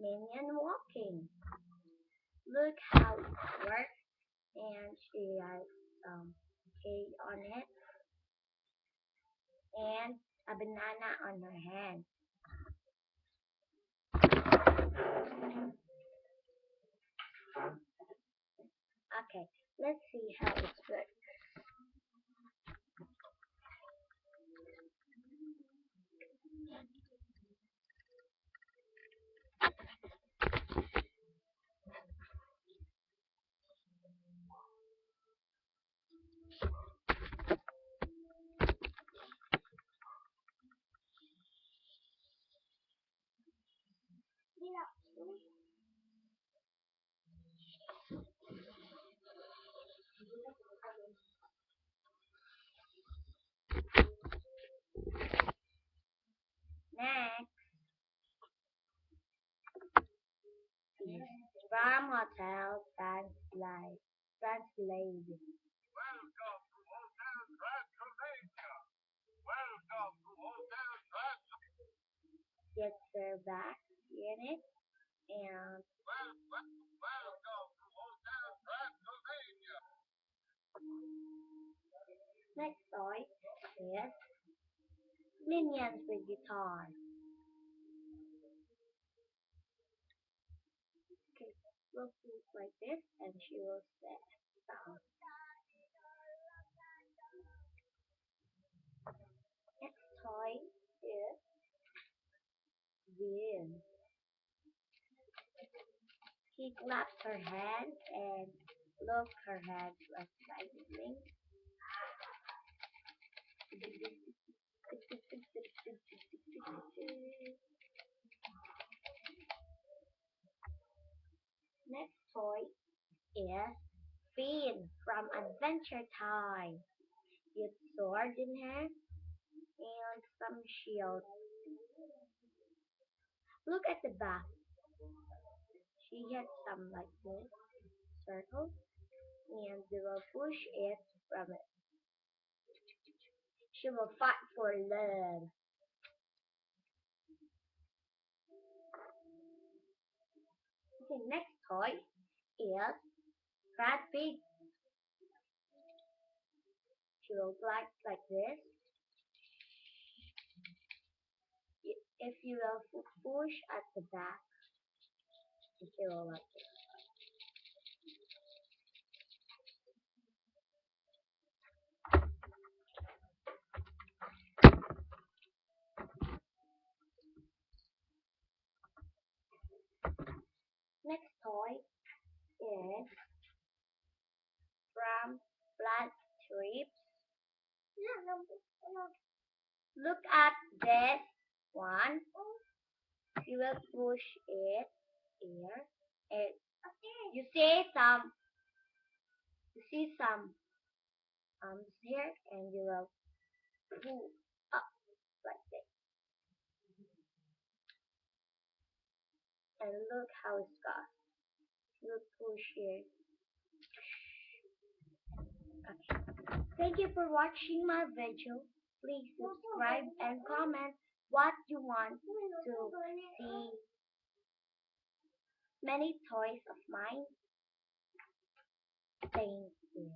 minion walking. Look how it works, and she has some hay on it and a banana on her hand. Okay, let's see how it works. Next is from Hotel Translate. Get their back in it and next toy is Minions with guitar. Okay, we'll look like this and she will say sound. Next toy is Vin. He claps her hands and look her hands like lightning. Next toy is Finn from Adventure Time. With sword in hand and some shield. Look at the back. She has some like this circle and they will push it from it. She will fight for love. Okay, next toy is Fat Pig. She will glide like this. If you will push at the back, she will like this. Next toy is from Blood Trips. Look at this one. You will push it here. And you see some arms here, and you will pull up like this. And look how it's got. You will push here. Okay. Thank you for watching my video. Please subscribe and comment what you want to see. Many toys of mine. Thank you.